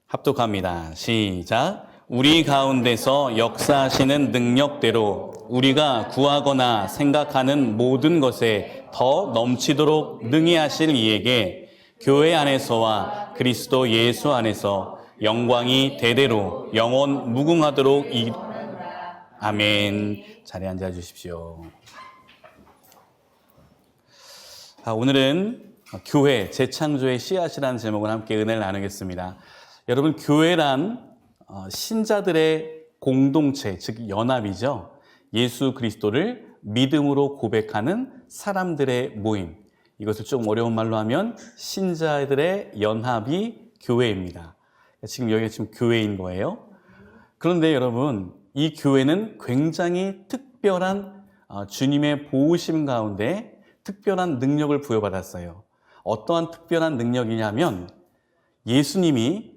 합독합니다. 시작. 우리 가운데서 역사하시는 능력대로 우리가 구하거나 생각하는 모든 것에 더 넘치도록 능히 하실 이에게 교회 안에서와 그리스도 예수 안에서 영광이 대대로 영원 무궁하도록 아멘. 자리에 앉아 주십시오. 오늘은 교회 재창조의 씨앗이라는 제목을 함께 은혜를 나누겠습니다. 여러분, 교회란 신자들의 공동체, 즉 연합이죠. 예수 그리스도를 믿음으로 고백하는 사람들의 모임. 이것을 좀 어려운 말로 하면 신자들의 연합이 교회입니다. 지금 여기가 지금 교회인 거예요. 그런데 여러분, 이 교회는 굉장히 특별한 주님의 보호심 가운데 특별한 능력을 부여받았어요. 어떠한 특별한 능력이냐면 예수님이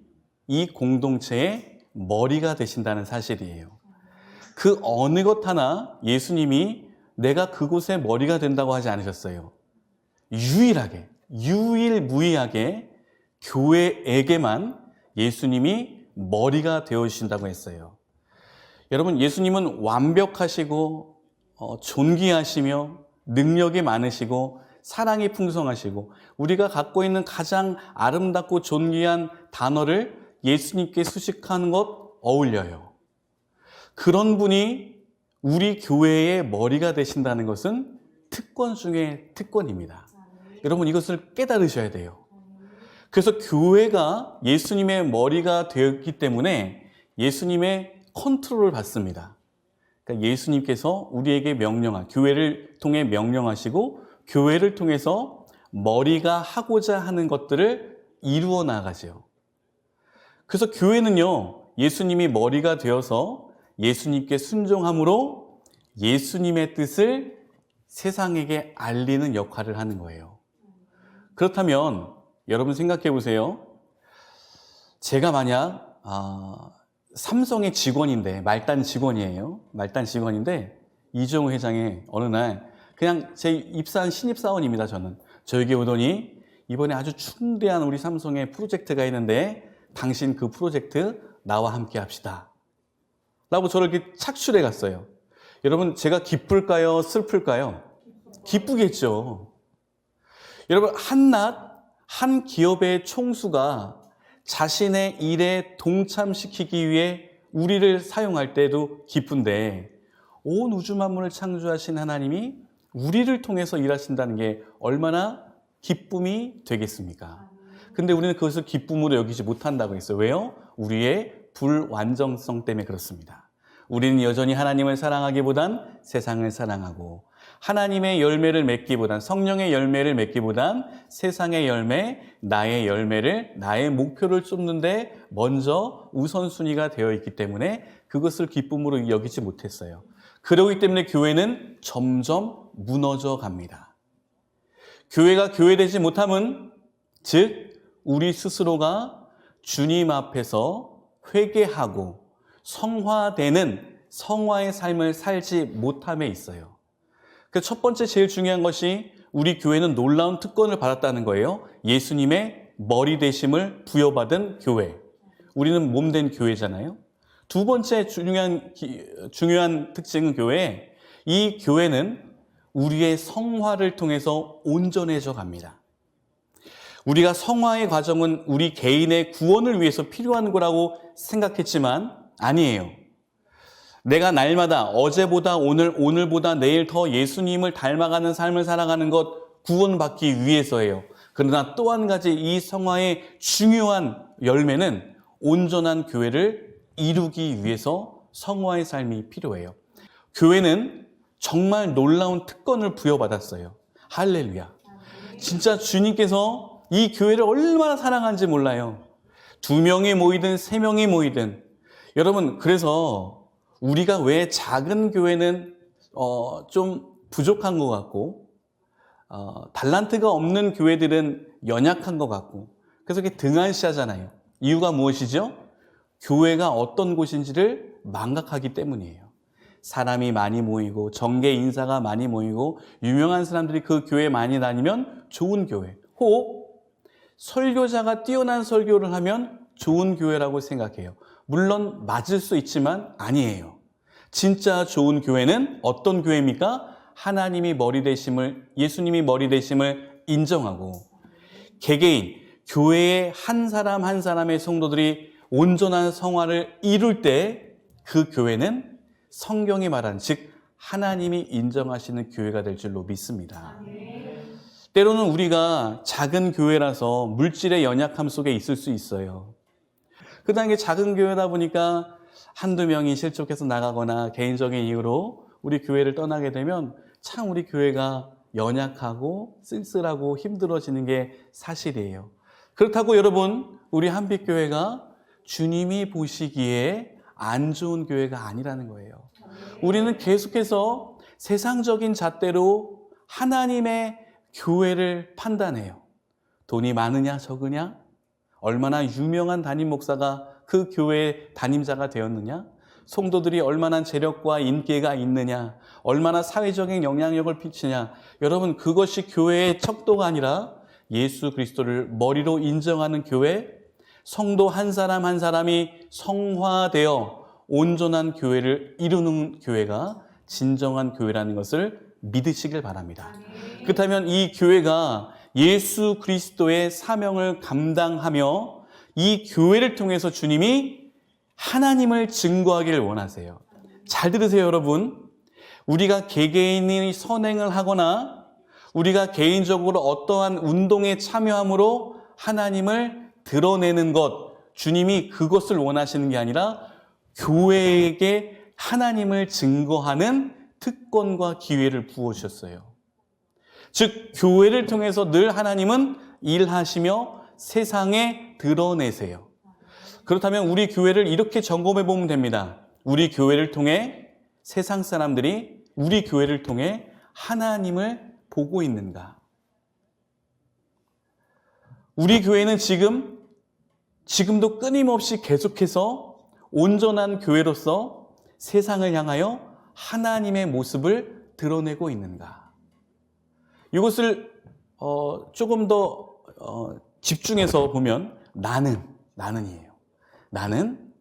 이 공동체의 머리가 되신다는 사실이에요. 그 어느 것 하나 예수님이 내가 그곳의 머리가 된다고 하지 않으셨어요. 유일하게, 유일무이하게 교회에게만 예수님이 머리가 되어주신다고 했어요. 여러분, 예수님은 완벽하시고 존귀하시며 능력이 많으시고 사랑이 풍성하시고 우리가 갖고 있는 가장 아름답고 존귀한 단어를 예수님께 수식하는 것 어울려요. 그런 분이 우리 교회의 머리가 되신다는 것은 특권 중에 특권입니다. 여러분, 이것을 깨달으셔야 돼요. 그래서 교회가 예수님의 머리가 되었기 때문에 예수님의 컨트롤을 받습니다. 그러니까 예수님께서 우리에게 교회를 통해 명령하시고 교회를 통해서 머리가 하고자 하는 것들을 이루어 나가죠. 그래서 교회는요, 예수님이 머리가 되어서 예수님께 순종함으로 예수님의 뜻을 세상에게 알리는 역할을 하는 거예요. 그렇다면 여러분 생각해 보세요. 제가 만약 삼성의 직원인데, 말단 직원인데 이종우 회장이 어느 날 그냥 제 입사한 신입사원입니다. 저에게 오더니 이번에 아주 중대한 우리 삼성의 프로젝트가 있는데 당신 그 프로젝트 나와 함께 합시다 라고 저를 이렇게 착출해 갔어요. 여러분, 제가 기쁠까요? 슬플까요? 기쁘겠죠. 여러분, 한낱 한 기업의 총수가 자신의 일에 동참시키기 위해 우리를 사용할 때도 기쁜데 온 우주 만물을 창조하신 하나님이 우리를 통해서 일하신다는 게 얼마나 기쁨이 되겠습니까? 근데 우리는 그것을 기쁨으로 여기지 못한다고 했어요. 왜요? 우리의 불완전성 때문에 그렇습니다. 우리는 여전히 하나님을 사랑하기보단 세상을 사랑하고 하나님의 열매를 맺기보단, 성령의 열매를 맺기보단 세상의 열매, 나의 열매를, 나의 목표를 쫓는데 먼저 우선순위가 되어 있기 때문에 그것을 기쁨으로 여기지 못했어요. 그러기 때문에 교회는 점점 무너져 갑니다. 교회가 교회되지 못함은 즉 우리 스스로가 주님 앞에서 회개하고 성화되는 성화의 삶을 살지 못함에 있어요. 그 첫 번째 제일 중요한 것이 우리 교회는 놀라운 특권을 받았다는 거예요. 예수님의 머리 되심을 부여받은 교회. 우리는 몸된 교회잖아요. 두 번째 중요한 특징은 이 교회는 우리의 성화를 통해서 온전해져 갑니다. 우리가 성화의 과정은 우리 개인의 구원을 위해서 필요한 거라고 생각했지만 아니에요. 내가 날마다 어제보다 오늘보다 내일 더 예수님을 닮아가는 삶을 살아가는 것 구원받기 위해서예요. 그러나 또 한 가지 이 성화의 중요한 열매는 온전한 교회를 이루기 위해서 성화의 삶이 필요해요. 교회는 정말 놀라운 특권을 부여받았어요. 할렐루야. 진짜 주님께서 이 교회를 얼마나 사랑하는지 몰라요. 2명이 모이든 3명이 모이든. 여러분, 그래서 우리가 왜 작은 교회는 좀 부족한 것 같고 달란트가 없는 교회들은 연약한 것 같고 그래서 이렇게 등한시하잖아요. 이유가 무엇이죠? 교회가 어떤 곳인지를 망각하기 때문이에요. 사람이 많이 모이고 정계 인사가 많이 모이고 유명한 사람들이 그 교회에 많이 다니면 좋은 교회, 혹 설교자가 뛰어난 설교를 하면 좋은 교회라고 생각해요. 물론 맞을 수 있지만 아니에요. 진짜 좋은 교회는 어떤 교회입니까? 하나님이 머리 되심을, 예수님이 머리 되심을 인정하고 개개인, 교회의 한 사람 한 사람의 성도들이 온전한 성화를 이룰 때 그 교회는 성경이 말한, 즉 하나님이 인정하시는 교회가 될 줄로 믿습니다. 때로는 우리가 작은 교회라서 물질의 연약함 속에 있을 수 있어요. 그 다음에 작은 교회다 보니까 한두 명이 실족해서 나가거나 개인적인 이유로 우리 교회를 떠나게 되면 참 우리 교회가 연약하고 쓸쓸하고 힘들어지는 게 사실이에요. 그렇다고 여러분, 우리 한빛교회가 주님이 보시기에 안 좋은 교회가 아니라는 거예요. 우리는 계속해서 세상적인 잣대로 하나님의 교회를 판단해요. 돈이 많으냐 적으냐? 얼마나 유명한 담임 목사가 그 교회의 담임자가 되었느냐? 성도들이 얼마나 재력과 인기가 있느냐? 얼마나 사회적인 영향력을 끼치냐? 여러분, 그것이 교회의 척도가 아니라 예수 그리스도를 머리로 인정하는 교회, 성도 한 사람 한 사람이 성화되어 온전한 교회를 이루는 교회가 진정한 교회라는 것을 믿으시길 바랍니다. 그렇다면 이 교회가 예수 그리스도의 사명을 감당하며 이 교회를 통해서 주님이 하나님을 증거하기를 원하세요. 잘 들으세요, 여러분. 우리가 개개인이 선행을 하거나 우리가 개인적으로 어떠한 운동에 참여함으로 하나님을 드러내는 것, 주님이 그것을 원하시는 게 아니라 교회에게 하나님을 증거하는 특권과 기회를 부어주셨어요. 즉 교회를 통해서 늘 하나님은 일하시며 세상에 드러내세요. 그렇다면 우리 교회를 이렇게 점검해 보면 됩니다. 우리 교회를 통해 세상 사람들이 우리 교회를 통해 하나님을 보고 있는가? 우리 교회는 지금도 끊임없이 계속해서 온전한 교회로서 세상을 향하여 하나님의 모습을 드러내고 있는가? 이것을 조금 더 집중해서 보면 나는이에요. 나는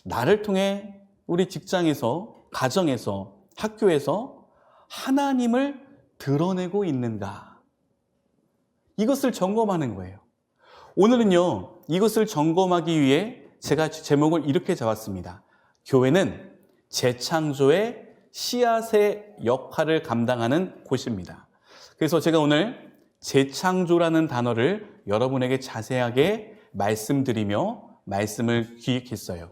나를 통해 우리 직장에서, 가정에서, 학교에서 하나님을 드러내고 있는가? 이것을 점검하는 거예요. 오늘은요, 이것을 점검하기 위해 제가 제목을 이렇게 잡았습니다. 교회는 재창조의 씨앗의 역할을 감당하는 곳입니다. 그래서 제가 오늘 재창조라는 단어를 여러분에게 자세하게 말씀드리며 말씀을 기획했어요.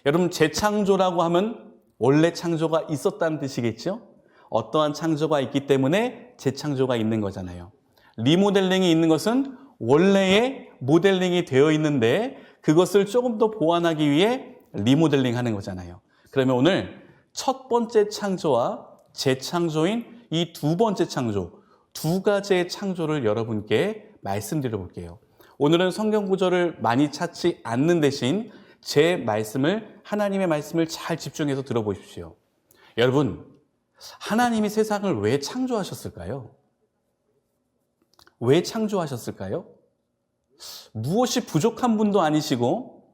여러분, 재창조라고 하면 원래 창조가 있었다는 뜻이겠죠? 어떠한 창조가 있기 때문에 재창조가 있는 거잖아요. 리모델링이 있는 것은 원래의 모델링이 되어 있는데 그것을 조금 더 보완하기 위해 리모델링 하는 거잖아요. 그러면 오늘 첫 번째 창조와 재창조인 이 두 번째 창조, 두 가지의 창조를 여러분께 말씀드려 볼게요. 오늘은 성경 구절을 많이 찾지 않는 대신 제 말씀을, 하나님의 말씀을 잘 집중해서 들어보십시오. 여러분, 하나님이 세상을 왜 창조하셨을까요? 왜 창조하셨을까요? 무엇이 부족한 분도 아니시고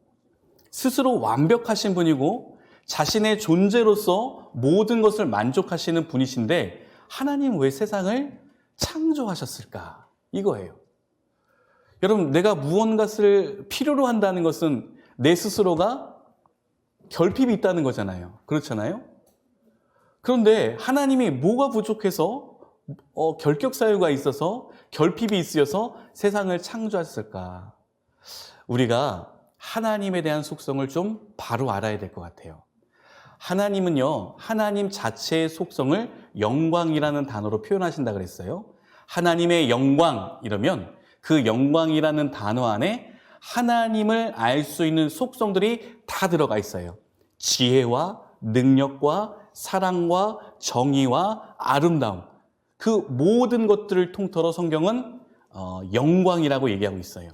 스스로 완벽하신 분이고 자신의 존재로서 모든 것을 만족하시는 분이신데 하나님 왜 세상을 창조하셨을까? 이거예요. 여러분, 내가 무언가를 필요로 한다는 것은 내 스스로가 결핍이 있다는 거잖아요. 그렇잖아요? 그런데 하나님이 뭐가 부족해서 결격 사유가 있어서 결핍이 있어서 세상을 창조하셨을까? 우리가 하나님에 대한 속성을 좀 바로 알아야 될 것 같아요. 하나님은요, 하나님 자체의 속성을 영광이라는 단어로 표현하신다 그랬어요. 하나님의 영광 이러면 그 영광이라는 단어 안에 하나님을 알 수 있는 속성들이 다 들어가 있어요. 지혜와 능력과 사랑과 정의와 아름다움, 그 모든 것들을 통틀어 성경은 영광이라고 얘기하고 있어요.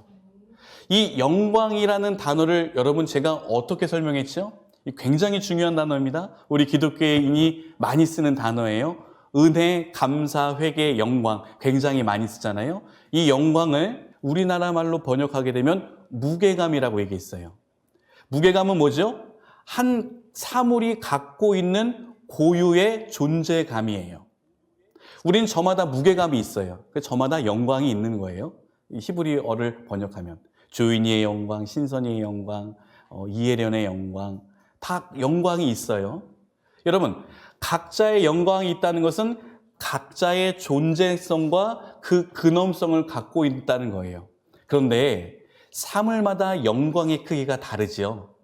이 영광이라는 단어를 여러분 제가 어떻게 설명했죠? 굉장히 중요한 단어입니다. 우리 기독교인이 많이 쓰는 단어예요. 은혜, 감사, 회개, 영광 굉장히 많이 쓰잖아요. 이 영광을 우리나라 말로 번역하게 되면 무게감이라고 얘기했어요. 무게감은 뭐죠? 한 사물이 갖고 있는 고유의 존재감이에요. 우리는 저마다 무게감이 있어요. 저마다 영광이 있는 거예요. 히브리어를 번역하면 조인이의 영광, 신선이의 영광, 이혜련의 영광, 다 영광이 있어요. 여러분, 각자의 영광이 있다는 것은 각자의 존재성과 그 근엄성을 갖고 있다는 거예요. 그런데 사물마다 영광의 크기가 다르지요.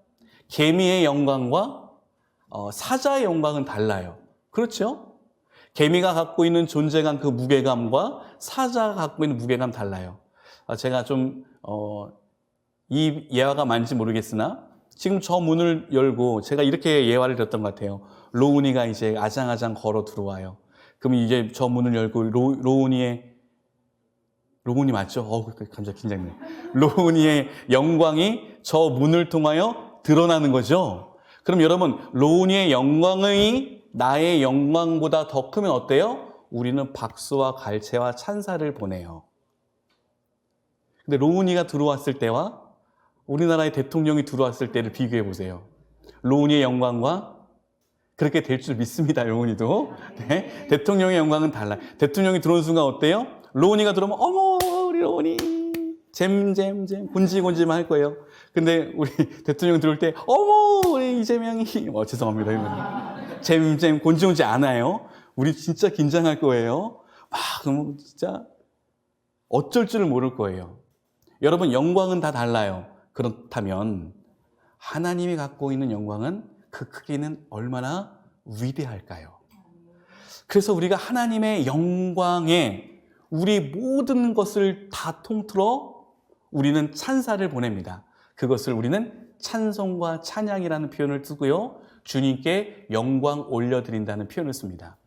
개미의 영광과 사자의 영광은 달라요. 그렇죠? 개미가 갖고 있는 존재감, 그 무게감과 사자가 갖고 있는 무게감 달라요. 제가 좀 이 예화가 맞는지 모르겠으나 지금 저 문을 열고 제가 이렇게 예화를 드렸던 것 같아요. 로운이가 이제 아장아장 걸어 들어와요. 그럼 이제 저 문을 열고 로운이 맞죠? 감자 긴장돼. 로운이의 영광이 저 문을 통하여 드러나는 거죠. 그럼 여러분, 로운이의 영광이 나의 영광보다 더 크면 어때요? 우리는 박수와 갈채와 찬사를 보내요. 근데 로운이가 들어왔을 때와 우리나라의 대통령이 들어왔을 때를 비교해 보세요. 로운이의 영광과 그렇게 될 줄 믿습니다. 로운이도. 네? 대통령의 영광은 달라요. 대통령이 들어온 순간 어때요? 로운이가 들어오면 어머 우리 로운이 잼잼잼 곤지곤지만 할 거예요. 근데 우리 대통령 들어올 때 어머 우리 이재명이 죄송합니다. 잼잼 곤지곤지 않아요. 우리 진짜 긴장할 거예요. 그럼 진짜 어쩔 줄을 모를 거예요. 여러분, 영광은 다 달라요. 그렇다면 하나님이 갖고 있는 영광은 그 크기는 얼마나 위대할까요? 그래서 우리가 하나님의 영광에 우리 모든 것을 다 통틀어 우리는 찬사를 보냅니다. 그것을 우리는 찬송과 찬양이라는 표현을 쓰고요. 주님께 영광 올려드린다는 표현을 씁니다.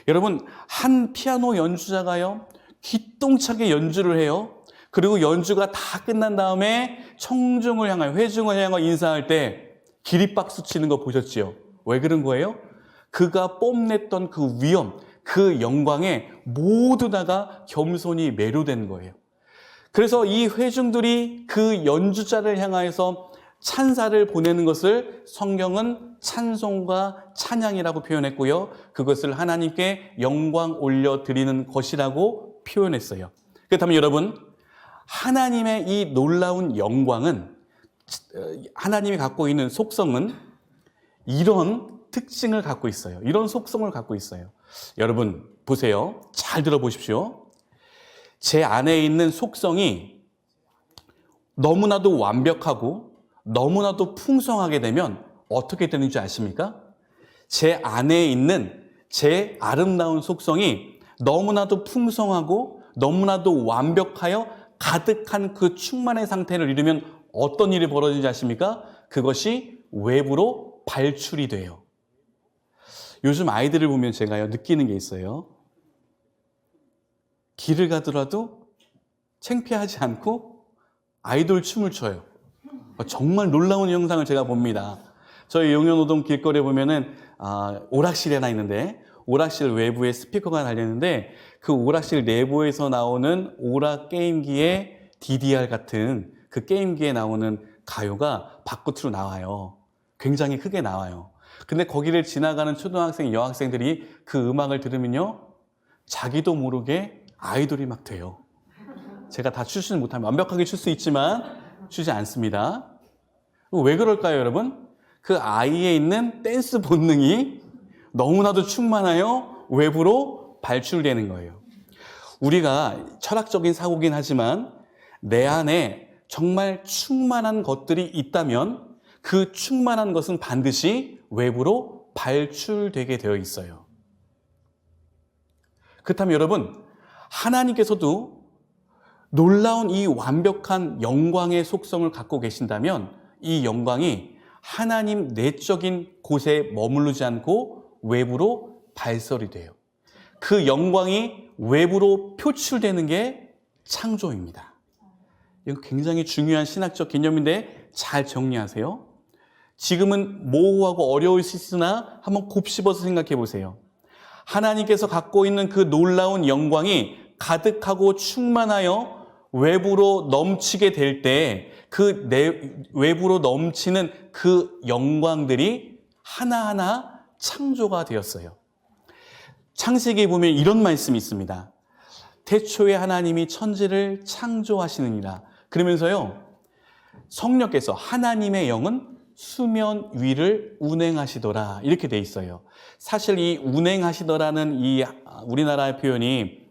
여러분, 한 피아노 연주자가요, 기똥차게 연주를 해요. 그리고 연주가 다 끝난 다음에 청중을 향하여, 회중을 향하여 인사할 때 기립박수 치는 거 보셨지요? 왜 그런 거예요? 그가 뽐냈던 그 위엄, 그 영광에 모두 다가 겸손히 매료된 거예요. 그래서 이 회중들이 그 연주자를 향하여서 찬사를 보내는 것을 성경은 찬송과 찬양이라고 표현했고요. 그것을 하나님께 영광 올려드리는 것이라고 표현했어요. 그렇다면 여러분, 하나님의 이 놀라운 영광은, 하나님이 갖고 있는 속성은 이런 특징을 갖고 있어요. 이런 속성을 갖고 있어요. 여러분 보세요. 잘 들어보십시오. 제 안에 있는 속성이 너무나도 완벽하고 너무나도 풍성하게 되면 어떻게 되는지 아십니까? 제 안에 있는 제 아름다운 속성이 너무나도 풍성하고 너무나도 완벽하여 가득한 그 충만의 상태를 이루면 어떤 일이 벌어지는지 아십니까? 그것이 외부로 발출이 돼요. 요즘 아이들을 보면 제가요, 느끼는 게 있어요. 길을 가더라도 창피하지 않고 아이돌 춤을 춰요. 정말 놀라운 영상을 제가 봅니다. 저희 용현호동 길거리에 보면은 오락실이 하나 있는데, 오락실 외부에 스피커가 달렸는데 그 오락실 내부에서 나오는 오락 게임기의 DDR 같은 그 게임기에 나오는 가요가 밖으로 나와요. 굉장히 크게 나와요. 근데 거기를 지나가는 초등학생, 여학생들이 그 음악을 들으면요, 자기도 모르게 아이돌이 막 돼요. 제가 다 추지는 못하면, 완벽하게 출 수 있지만 추지 않습니다. 왜 그럴까요, 여러분? 그 아이에 있는 댄스 본능이 너무나도 충만하여 외부로 발출되는 거예요. 우리가 철학적인 사고긴 하지만 내 안에 정말 충만한 것들이 있다면 그 충만한 것은 반드시 외부로 발출되게 되어 있어요. 그렇다면 여러분, 하나님께서도 놀라운 이 완벽한 영광의 속성을 갖고 계신다면 이 영광이 하나님 내적인 곳에 머무르지 않고 외부로 발설이 돼요. 그 영광이 외부로 표출되는 게 창조입니다. 이건 굉장히 중요한 신학적 개념인데 잘 정리하세요. 지금은 모호하고 어려울 수 있으나 한번 곱씹어서 생각해 보세요. 하나님께서 갖고 있는 그 놀라운 영광이 가득하고 충만하여 외부로 넘치게 될 때 그 외부로 넘치는 그 영광들이 하나하나 창조가 되었어요. 창세기에 보면 이런 말씀이 있습니다. 태초에 하나님이 천지를 창조하시느니라. 그러면서요, 성령께서 하나님의 영은 수면 위를 운행하시더라. 이렇게 돼 있어요. 사실 이 운행하시더라는 이 우리나라의 표현이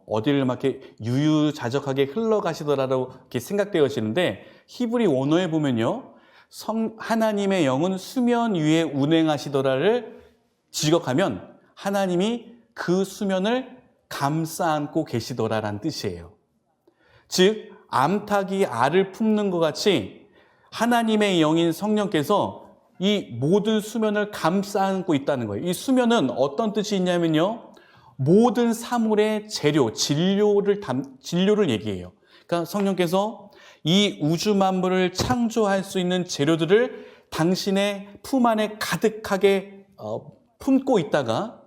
어디를 막 이렇게 유유자적하게 흘러가시더라라고 이렇게 생각되어지는데, 히브리 원어에 보면요, 하나님의 영은 수면 위에 운행하시더라를 지적하면 하나님이 그 수면을 감싸 안고 계시더라라는 뜻이에요. 즉, 암탉이 알을 품는 것 같이 하나님의 영인 성령께서 이 모든 수면을 감싸 안고 있다는 거예요. 이 수면은 어떤 뜻이 있냐면요, 모든 사물의 재료, 진료를 얘기해요. 그러니까 성령께서 이 우주 만물을 창조할 수 있는 재료들을 당신의 품 안에 가득하게 품고 있다가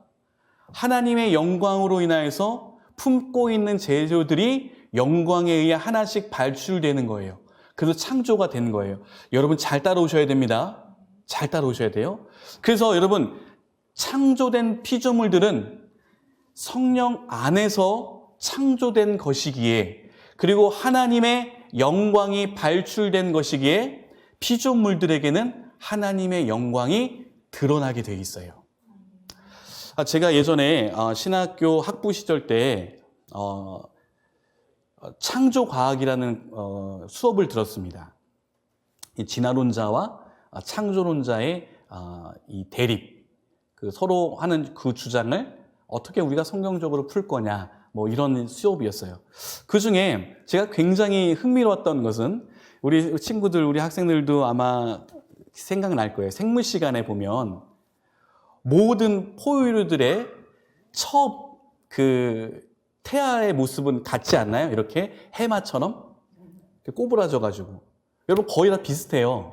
하나님의 영광으로 인하여서 품고 있는 재료들이 영광에 의해 하나씩 발출되는 거예요. 그래서 창조가 되는 거예요. 여러분 잘 따라오셔야 됩니다. 잘 따라오셔야 돼요. 그래서 여러분, 창조된 피조물들은 성령 안에서 창조된 것이기에, 그리고 하나님의 영광이 발출된 것이기에 피조물들에게는 하나님의 영광이 드러나게 되어 있어요. 제가 예전에 신학교 학부 시절 때 창조과학이라는 수업을 들었습니다. 이 진화론자와 창조론자의 이 대립, 서로 하는 그 주장을 어떻게 우리가 성경적으로 풀 거냐, 뭐 이런 수업이었어요. 그 중에 제가 굉장히 흥미로웠던 것은, 우리 친구들, 우리 학생들도 아마 생각날 거예요. 생물 시간에 보면 모든 포유류들의 첫 태아의 모습은 같지 않나요? 이렇게 해마처럼 꼬부라져가지고. 여러분 거의 다 비슷해요.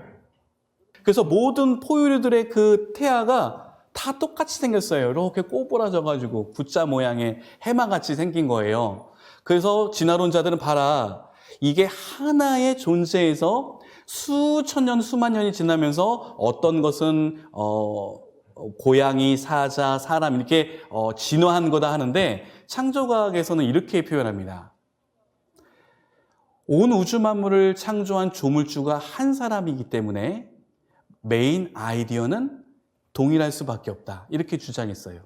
그래서 모든 포유류들의 그 태아가 다 똑같이 생겼어요. 이렇게 꼬부라져가지고 구자 모양의 해마같이 생긴 거예요. 그래서 진화론자들은 봐라, 이게 하나의 존재에서 수천 년, 수만 년이 지나면서 어떤 것은 고양이, 사자, 사람 이렇게 진화한 거다 하는데, 창조과학에서는 이렇게 표현합니다. 온 우주 만물을 창조한 조물주가 한 사람이기 때문에 메인 아이디어는 동일할 수밖에 없다. 이렇게 주장했어요.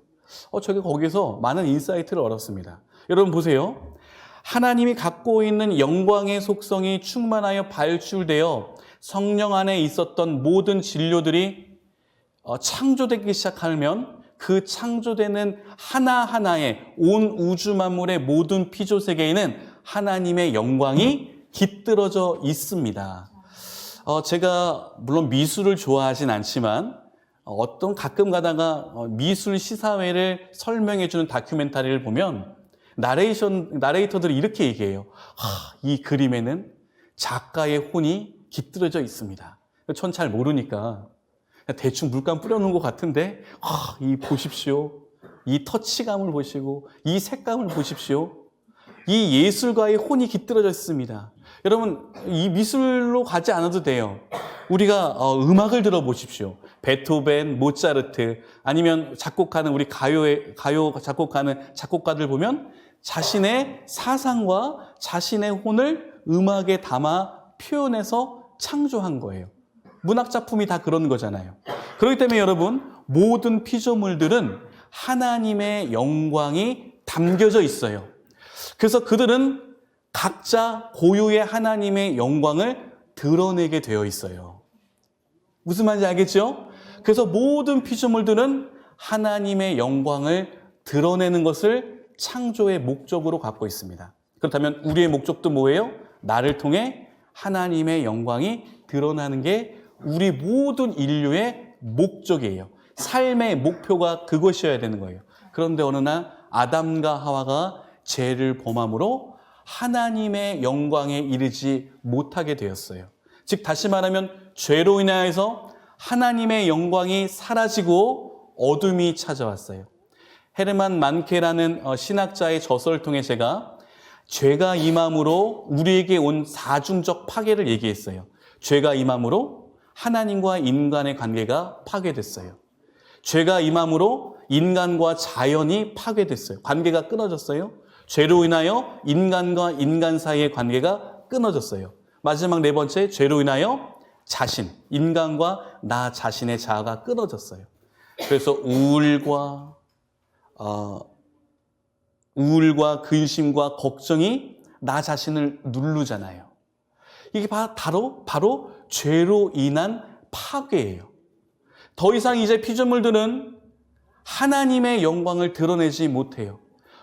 저게 거기서 많은 인사이트를 얻었습니다. 여러분 보세요. 하나님이 갖고 있는 영광의 속성이 충만하여 발출되어 성령 안에 있었던 모든 진료들이 창조되기 시작하면 그 창조되는 하나하나의 온 우주 만물의 모든 피조 세계에는 하나님의 영광이 깃들어져 있습니다. 제가 물론 미술을 좋아하진 않지만 가끔 가다가 미술 시사회를 설명해 주는 다큐멘터리를 보면 나레이터들이 이렇게 얘기해요. 이 그림에는 작가의 혼이 깃들어져 있습니다. 전 잘 모르니까 대충 물감 뿌려놓은 것 같은데, 이 보십시오. 이 터치감을 보시고 이 색감을 보십시오. 이 예술가의 혼이 깃들어져 있습니다. 여러분, 이 미술로 가지 않아도 돼요. 우리가 음악을 들어보십시오. 베토벤, 모차르트, 아니면 작곡하는 우리 가요 작곡하는 작곡가들 보면 자신의 사상과 자신의 혼을 음악에 담아 표현해서 창조한 거예요. 문학 작품이 다 그런 거잖아요. 그렇기 때문에 여러분, 모든 피조물들은 하나님의 영광이 담겨져 있어요. 그래서 그들은 각자 고유의 하나님의 영광을 드러내게 되어 있어요. 무슨 말인지 알겠죠? 그래서 모든 피조물들은 하나님의 영광을 드러내는 것을 창조의 목적으로 갖고 있습니다. 그렇다면 우리의 목적도 뭐예요? 나를 통해 하나님의 영광이 드러나는 게 우리 모든 인류의 목적이에요. 삶의 목표가 그것이어야 되는 거예요. 그런데 어느 날 아담과 하와가 죄를 범함으로 하나님의 영광에 이르지 못하게 되었어요. 즉 다시 말하면 죄로 인하여서 하나님의 영광이 사라지고 어둠이 찾아왔어요. 헤르만 만케라는 신학자의 저서를 통해 제가 죄가 임함으로 우리에게 온 사중적 파괴를 얘기했어요. 죄가 임함으로 하나님과 인간의 관계가 파괴됐어요. 죄가 임함으로 인간과 자연이 파괴됐어요. 관계가 끊어졌어요. 죄로 인하여 인간과 인간 사이의 관계가 끊어졌어요. 마지막 네 번째, 죄로 인하여 자신, 인간과 나 자신의 자아가 끊어졌어요. 그래서 우울과 근심과 걱정이 나 자신을 누르잖아요. 이게 바로 죄로 인한 파괴예요. 더 이상 이제 피조물들은 하나님의 영광을 드러내지 못해요.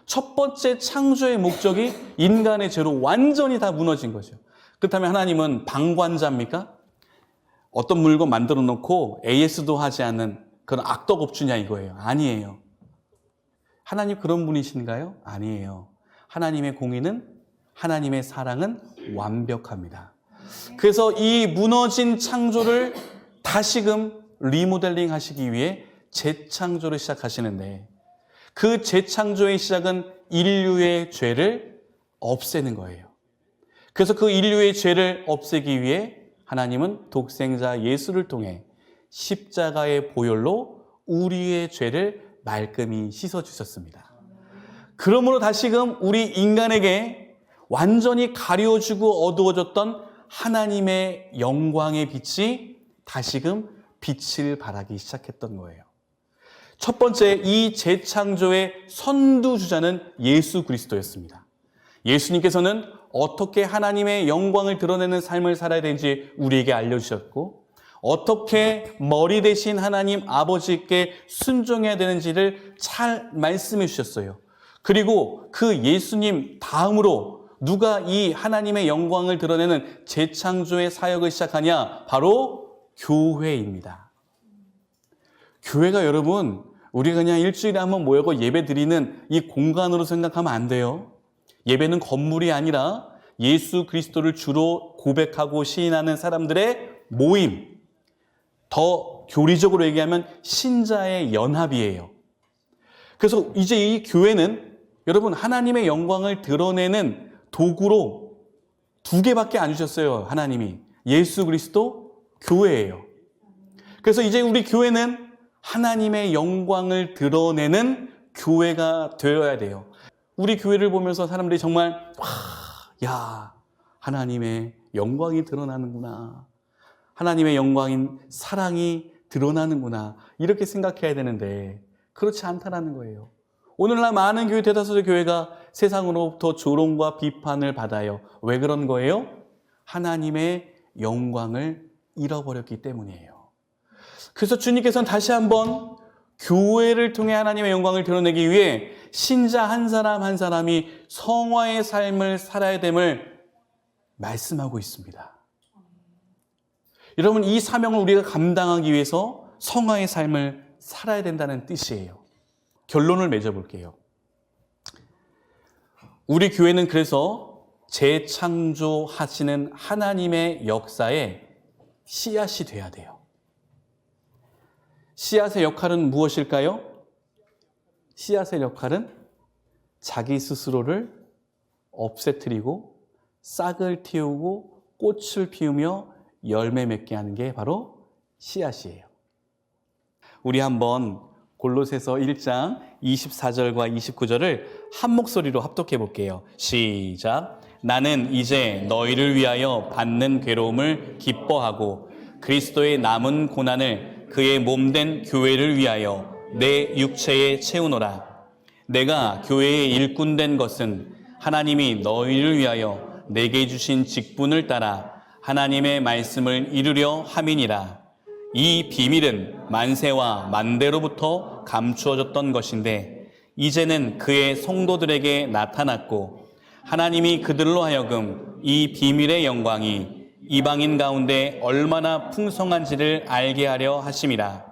첫 번째 창조의 목적이 인간의 죄로 완전히 다 무너진 거죠. 그렇다면 하나님은 방관자입니까? 어떤 물건 만들어 놓고 AS도 하지 않는 그런 악덕업주냐 이거예요. 아니에요. 하나님 그런 분이신가요? 아니에요. 하나님의 공의는, 하나님의 사랑은 완벽합니다. 그래서 이 무너진 창조를 다시금 리모델링 하시기 위해 재창조를 시작하시는데, 그 재창조의 시작은 인류의 죄를 없애는 거예요. 그래서 그 인류의 죄를 없애기 위해 하나님은 독생자 예수를 통해 십자가의 보혈로 우리의 죄를 말끔히 씻어주셨습니다. 그러므로 다시금 우리 인간에게 완전히 가려지고 어두워졌던 하나님의 영광의 빛이 다시금 빛을 발하기 시작했던 거예요. 첫 번째, 이 재창조의 선두주자는 예수 그리스도였습니다. 예수님께서는 어떻게 하나님의 영광을 드러내는 삶을 살아야 되는지 우리에게 알려주셨고, 어떻게 머리 대신 하나님 아버지께 순종해야 되는지를 잘 말씀해 주셨어요. 그리고 그 예수님 다음으로 누가 이 하나님의 영광을 드러내는 재창조의 사역을 시작하냐? 바로 교회입니다. 교회가 여러분, 우리가 그냥 일주일에 한번 모여서 예배 드리는 이 공간으로 생각하면 안 돼요. 예배는 건물이 아니라 예수 그리스도를 주로 고백하고 시인하는 사람들의 모임, 더 교리적으로 얘기하면 신자의 연합이에요. 그래서 이제 이 교회는 여러분 하나님의 영광을 드러내는 도구로 두 개밖에 안 주셨어요. 하나님이 예수 그리스도, 교회예요. 그래서 이제 우리 교회는 하나님의 영광을 드러내는 교회가 되어야 돼요. 우리 교회를 보면서 사람들이 정말 야, 하나님의 영광이 드러나는구나, 하나님의 영광인 사랑이 드러나는구나, 이렇게 생각해야 되는데 그렇지 않다라는 거예요. 오늘날 많은 교회, 대다수의 교회가 세상으로부터 조롱과 비판을 받아요. 왜 그런 거예요? 하나님의 영광을 잃어버렸기 때문이에요. 그래서 주님께서는 다시 한번 교회를 통해 하나님의 영광을 드러내기 위해 신자 한 사람 한 사람이 성화의 삶을 살아야 됨을 말씀하고 있습니다. 여러분, 이 사명을 우리가 감당하기 위해서 성화의 삶을 살아야 된다는 뜻이에요. 결론을 맺어볼게요. 우리 교회는 그래서 재창조하시는 하나님의 역사에 씨앗이 돼야 돼요. 씨앗의 역할은 무엇일까요? 씨앗의 역할은 자기 스스로를 없애뜨리고 싹을 틔우고 꽃을 피우며 열매 맺게 하는 게 바로 씨앗이에요. 우리 한번 골로새서 1장 24절과 29절을 한 목소리로 합독해 볼게요. 시작. 나는 이제 너희를 위하여 받는 괴로움을 기뻐하고 그리스도의 남은 고난을 그의 몸된 교회를 위하여 내 육체에 채우노라. 내가 교회의 일꾼된 것은 하나님이 너희를 위하여 내게 주신 직분을 따라 하나님의 말씀을 이루려 함이니라. 이 비밀은 만세와 만대로부터 감추어졌던 것인데 이제는 그의 성도들에게 나타났고 하나님이 그들로 하여금 이 비밀의 영광이 이방인 가운데 얼마나 풍성한지를 알게 하려 하심이라.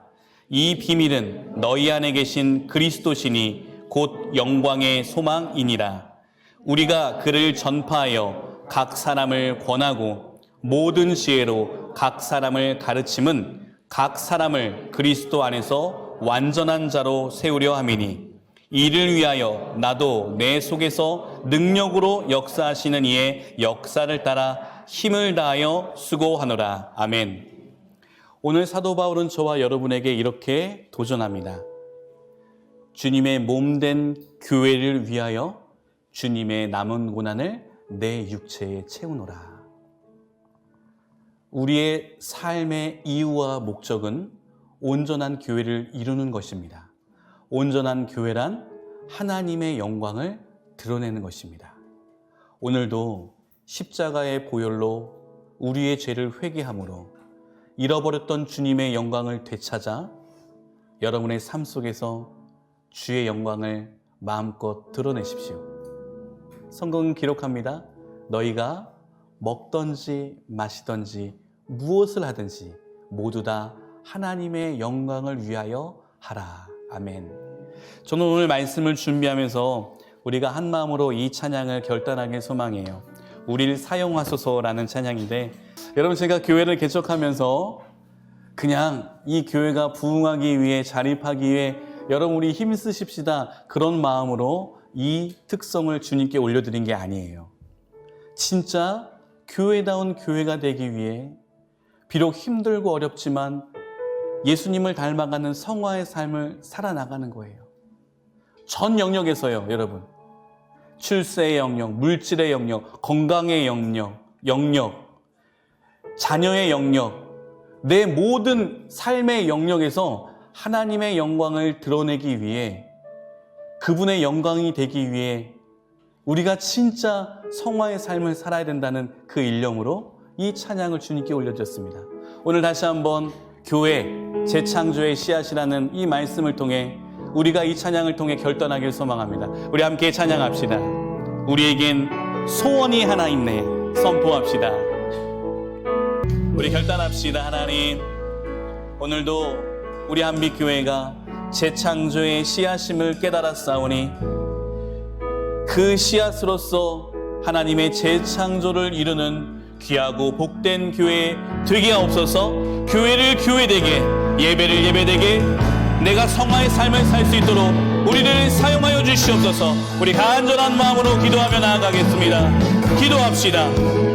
이 비밀은 너희 안에 계신 그리스도시니 곧 영광의 소망이니라. 우리가 그를 전파하여 각 사람을 권하고 모든 지혜로 각 사람을 가르침은 각 사람을 그리스도 안에서 완전한 자로 세우려 함이니 이를 위하여 나도 내 속에서 능력으로 역사하시는 이의 역사를 따라 힘을 다하여 수고하노라. 아멘. 오늘 사도 바울은 저와 여러분에게 이렇게 도전합니다. 주님의 몸된 교회를 위하여 주님의 남은 고난을 내 육체에 채우노라. 우리의 삶의 이유와 목적은 온전한 교회를 이루는 것입니다. 온전한 교회란 하나님의 영광을 드러내는 것입니다. 오늘도 십자가의 보혈로 우리의 죄를 회개함으로 잃어버렸던 주님의 영광을 되찾아 여러분의 삶 속에서 주의 영광을 마음껏 드러내십시오. 성경은 기록합니다. 너희가 먹든지 마시든지 무엇을 하든지 모두 다 하나님의 영광을 위하여 하라. 아멘. 저는 오늘 말씀을 준비하면서 우리가 한 마음으로 이 찬양을 결단하길 소망해요. 우리를 사용하소서라는 찬양인데, 여러분, 제가 교회를 개척하면서 그냥 이 교회가 부흥하기 위해, 자립하기 위해 여러분 우리 힘쓰십시다, 그런 마음으로 이 특성을 주님께 올려드린 게 아니에요. 진짜 교회다운 교회가 되기 위해 비록 힘들고 어렵지만 예수님을 닮아가는 성화의 삶을 살아나가는 거예요. 전 영역에서요, 여러분. 출세의 영역, 물질의 영역, 건강의 영역, 자녀의 영역, 내 모든 삶의 영역에서 하나님의 영광을 드러내기 위해, 그분의 영광이 되기 위해 우리가 진짜 성화의 삶을 살아야 된다는 그 일념으로 이 찬양을 주님께 올려드렸습니다. 오늘 다시 한번 교회 재창조의 씨앗이라는 이 말씀을 통해 우리가 이 찬양을 통해 결단하길 소망합니다. 우리 함께 찬양합시다. 우리에겐 소원이 하나 있네. 선포합시다. 우리 결단합시다. 하나님, 오늘도 우리 한빛교회가 재창조의 씨앗임을 깨달았사오니 그 씨앗으로서 하나님의 재창조를 이루는 귀하고 복된 교회 되게 하옵소서. 교회를 교회되게, 예배를 예배되게, 내가 성화의 삶을 살 수 있도록 우리를 사용하여 주시옵소서. 우리 간절한 마음으로 기도하며 나아가겠습니다. 기도합시다.